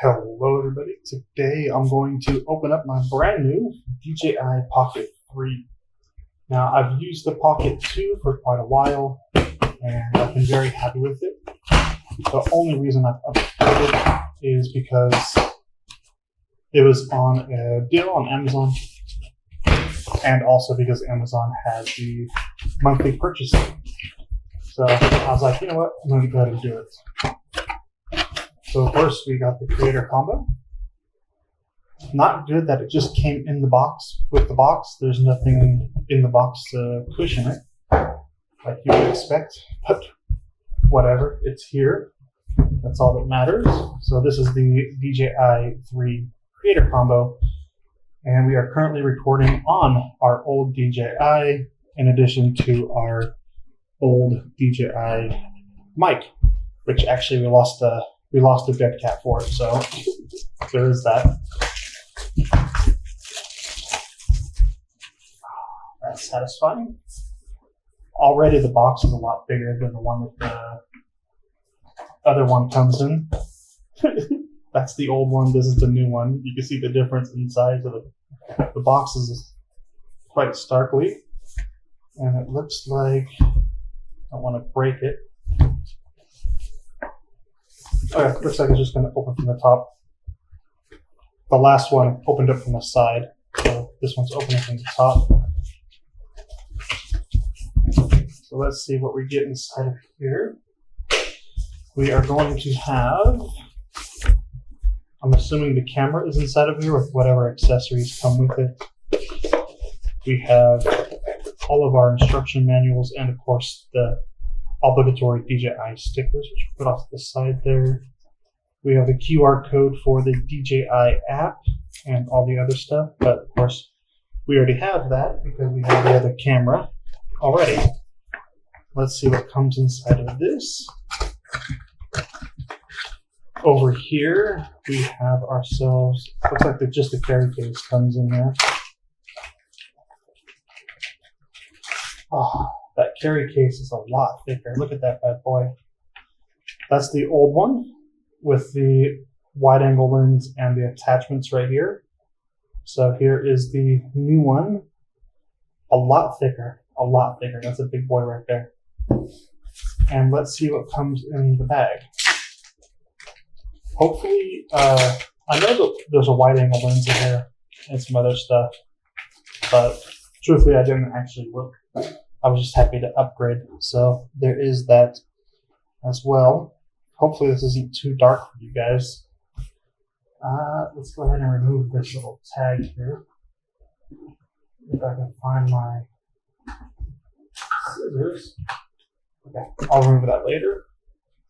Hello everybody, today I'm going to open up my brand new DJI Pocket 3. Now I've used the Pocket 2 for quite a while and I've been very happy with it. The only reason I've upgraded is because it was on a deal on Amazon and also because Amazon had the monthly purchasing. So I was like, you know what, I'm going to go ahead and do it. So first we got the creator combo. Not good that it just came in the box with the box. There's nothing in the box to cushion it, like you would expect, but whatever, it's here. That's all that matters. So this is the DJI 3 creator combo, and we are currently recording on our old DJI in addition to our old DJI mic, which actually we lost a dead cat for it, so there is that. That's satisfying. Already the box is a lot bigger than the one that the other one comes in. That's the old one, this is the new one. You can see the difference in size of the boxes quite starkly. And it looks like I want to break it. Okay, looks like it's just going to open from the top. The last one opened up from the side, so this one's opening from the top. So let's see what we get inside of here. We are going to have, I'm assuming the camera is inside of here with whatever accessories come with it. We have all of our instruction manuals and of course the obligatory DJI stickers, which we put off to the side there. We have the QR code for the DJI app and all the other stuff, but of course we already have that because we have the other camera already. Let's see what comes inside of this. Over here we have ourselves, looks like just the carry case comes in there. Oh, that carry case is a lot thicker. Look at that bad boy. That's the old one with the wide angle lens and the attachments right here. So here is the new one. A lot thicker, a lot thicker. That's a big boy right there. And let's see what comes in the bag. Hopefully, I know that there's a wide angle lens in there and some other stuff, but truthfully I didn't actually look. I was just happy to upgrade. So there is that as well. Hopefully this isn't too dark for you guys. Let's go ahead and remove this little tag here. If I can find my scissors. Okay, I'll remove that later.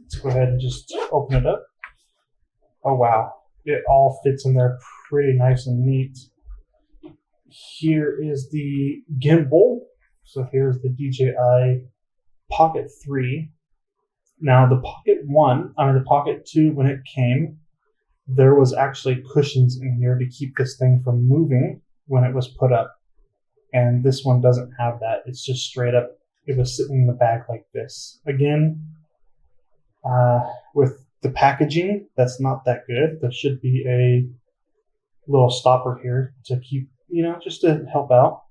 Let's go ahead and just open it up. Oh wow, it all fits in there pretty nice and neat. Here is the gimbal. So here's the DJI Pocket 3. Now the the Pocket 2, when it came, there was actually cushions in here to keep this thing from moving when it was put up. And this one doesn't have that. It's just straight up, it was sitting in the bag like this. Again, with the packaging, that's not that good. There should be a little stopper here to keep, just to help out.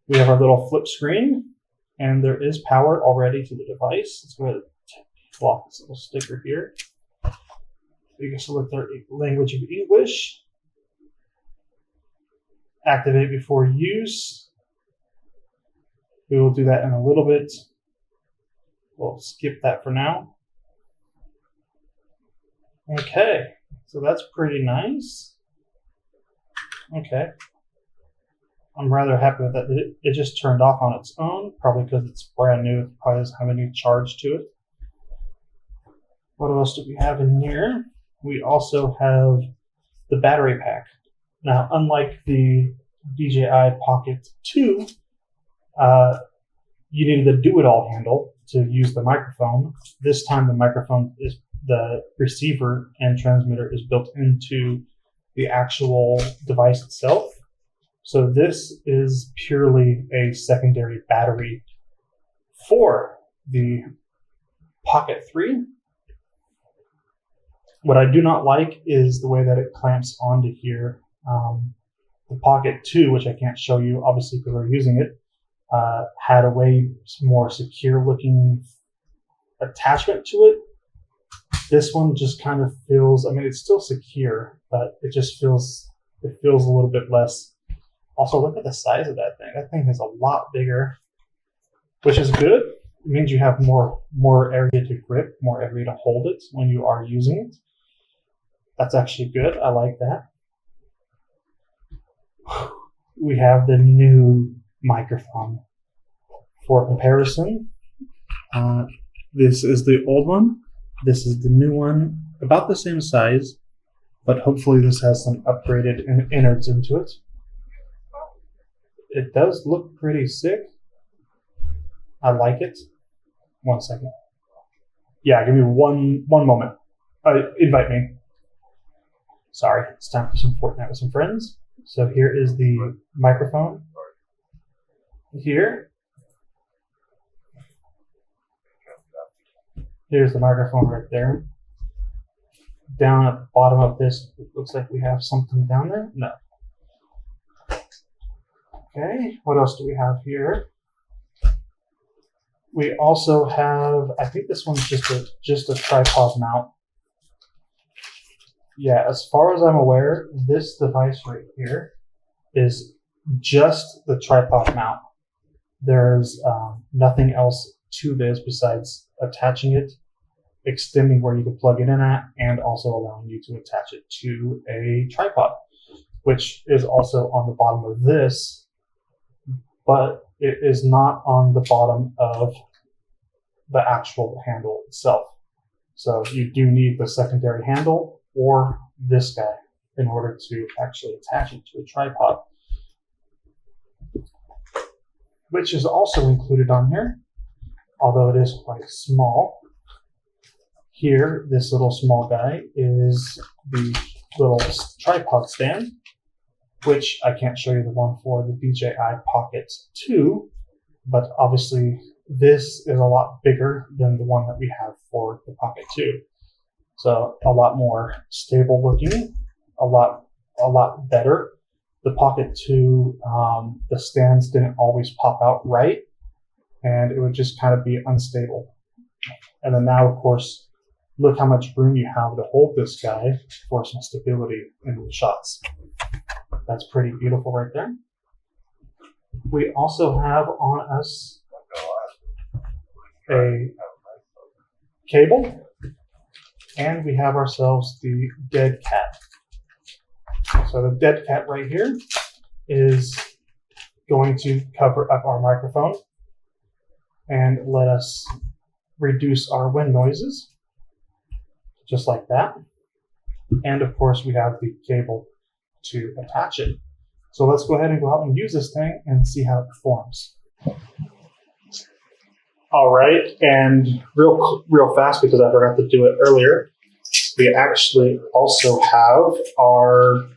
We have our little flip screen, and there is power already to the device. Let's go ahead and pull off this little sticker here. You can select our language of English. Activate before use. We will do that in a little bit. We'll skip that for now. Okay, so that's pretty nice. Okay. I'm rather happy with that. It just turned off on its own, probably because it's brand new. It probably doesn't have any charge to it. What else do we have in here? We also have the battery pack. Now, unlike the DJI Pocket 2, you needed the do-it-all handle to use the microphone. This time the receiver and transmitter is built into the actual device itself. So this is purely a secondary battery for the Pocket 3. What I do not like is the way that it clamps onto here. The Pocket 2, which I can't show you obviously because we're using it, had a way more secure looking attachment to it. This one just kind of feels, I mean, it's still secure, but it just feels, a little bit less. Also, look at the size of that thing. That thing is a lot bigger, which is good. It means you have more area to grip, more area to hold it when you are using it. That's actually good. I like that. We have the new microphone. For comparison, this is the old one. This is the new one, about the same size, but hopefully this has some upgraded innards into it. It does look pretty sick. I like it. 1 second. Yeah, give me one moment. Invite me. Sorry, it's time for some Fortnite with some friends. So here is the microphone. Here's the microphone right there. Down at the bottom of this, it looks like we have something down there. No. Okay, what else do we have here? We also have, I think this one's just a tripod mount. Yeah, as far as I'm aware, this device right here is just the tripod mount. There's nothing else to this besides attaching it, extending where you can plug it in at, and also allowing you to attach it to a tripod, which is also on the bottom of this, but it is not on the bottom of the actual handle itself. So you do need the secondary handle or this guy in order to actually attach it to a tripod, which is also included on here, although it is quite small. Here, this little small guy is the little tripod stand, which I can't show you the one for the DJI Pocket 2, but obviously this is a lot bigger than the one that we have for the Pocket 2. So a lot more stable looking, a lot better. The Pocket 2, the stands didn't always pop out right, and it would just kind of be unstable. And then now, of course, look how much room you have to hold this guy for some stability in the shots. That's pretty beautiful right there. We also have on us a cable, and we have ourselves the dead cat. So the dead cat right here is going to cover up our microphone and let us reduce our wind noises, just like that. And of course, we have the cable to attach it. So let's go ahead and go out and use this thing and see how it performs. All right, and real fast, because I forgot to do it earlier, we actually also have our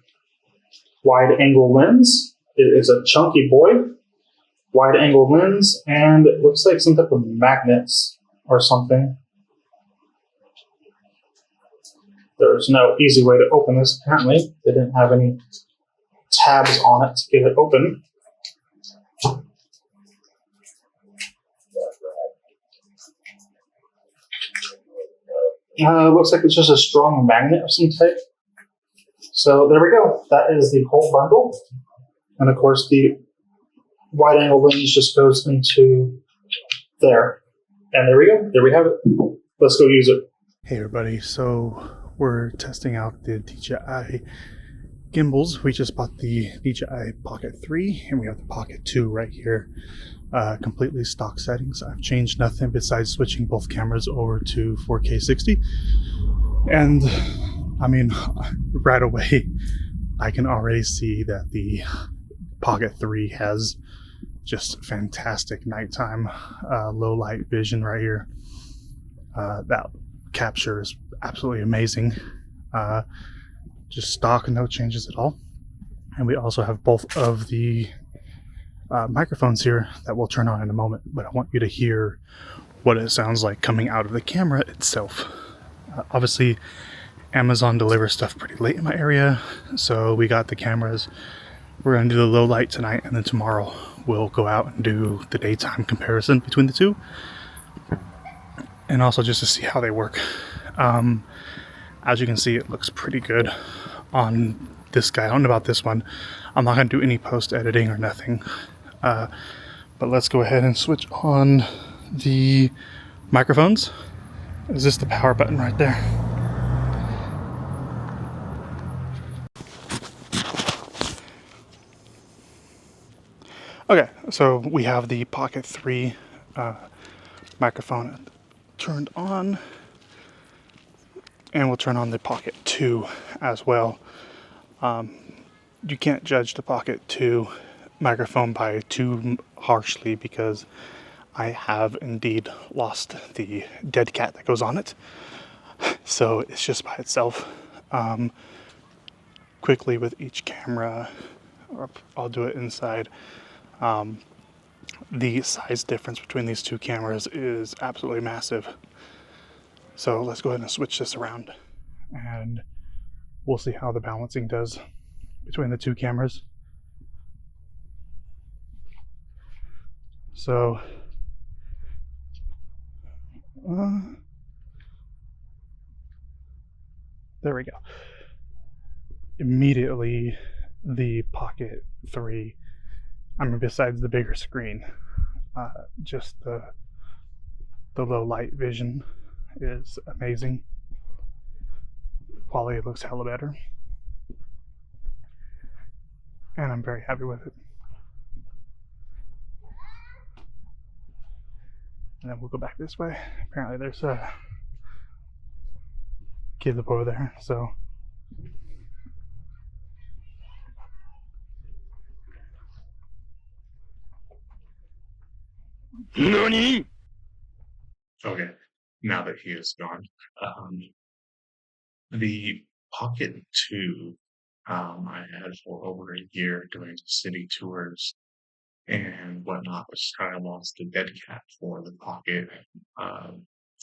wide angle lens. It is a chunky boy, wide angle lens, and it looks like some type of magnets or something. There's no easy way to open this, apparently. They didn't have any tabs on it to get it open. Looks like it's just a strong magnet of some type. So there we go. That is the whole bundle. And of course, the wide angle lens just goes into there. And there we go. There we have it. Let's go use it. Hey everybody, so we're testing out the DJI gimbals. We just bought the DJI Pocket 3 and we have the Pocket 2 right here. Completely stock settings. I've changed nothing besides switching both cameras over to 4K 60. And I mean, right away, I can already see that the Pocket 3 has just fantastic nighttime low light vision right here. That capture is absolutely amazing. Just stock, no changes at all. And we also have both of the microphones here that we'll turn on in a moment, but I want you to hear what it sounds like coming out of the camera itself. Obviously, Amazon delivers stuff pretty late in my area, so we got the cameras. We're gonna do the low light tonight, and then tomorrow we'll go out and do the daytime comparison between the two, and also just to see how they work. As you can see, it looks pretty good on this guy. I don't know about this one. I'm not gonna do any post editing or nothing, but let's go ahead and switch on the microphones. Is this the power button right there? Okay, so we have the Pocket 3 microphone turned on, and we'll turn on the Pocket 2 as well. You can't judge the Pocket 2 microphone by too harshly because I have indeed lost the dead cat that goes on it. So it's just by itself. Quickly with each camera, or I'll do it inside. The size difference between these two cameras is absolutely massive. So let's go ahead and switch this around and we'll see how the balancing does between the two cameras. So there we go. Immediately the Pocket 3, I mean, besides the bigger screen, just the low light vision is amazing. Quality looks hella better, and I'm very happy with it. And then we'll go back this way. Apparently there's a kid up over there, so NANI? Okay, now that he is gone, the Pocket 2, I had for over a year doing city tours and whatnot, which how I lost the dead cat for the Pocket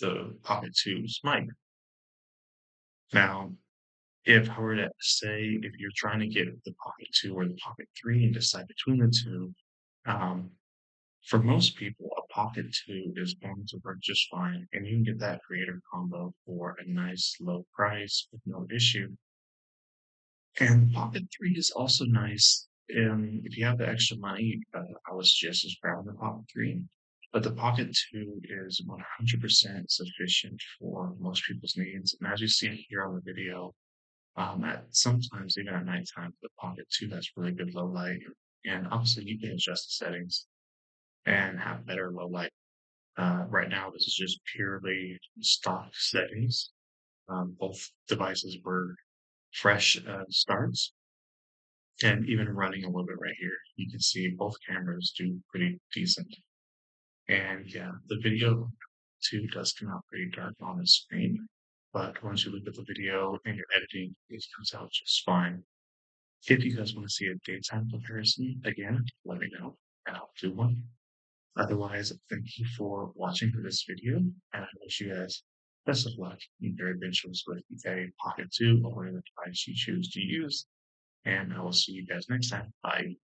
2's mic. Now, if I were to say, if you're trying to get the Pocket 2 or the Pocket 3 and decide between the two, for most people, a Pocket 2 is going to work just fine, and you can get that creator combo for a nice low price with no issue. And the Pocket 3 is also nice if you have the extra money. I was just as proud of the Pocket 3, but the Pocket 2 is 100% sufficient for most people's needs. And as you see here on the video, at sometimes even at nighttime, the Pocket 2 has really good low light, and obviously you can adjust the settings and have better low light. Right now, this is just purely stock settings. Both devices were fresh starts, and even running a little bit right here, you can see both cameras do pretty decent. And yeah, the video too does come out pretty dark on the screen, but once you look at the video and your editing, it comes out just fine. If you guys want to see a daytime comparison, again, let me know and I'll do one. Otherwise, thank you for watching this video, and I wish you guys best of luck in your adventures with a Pocket 2 or whatever device you choose to use. And I will see you guys next time. Bye.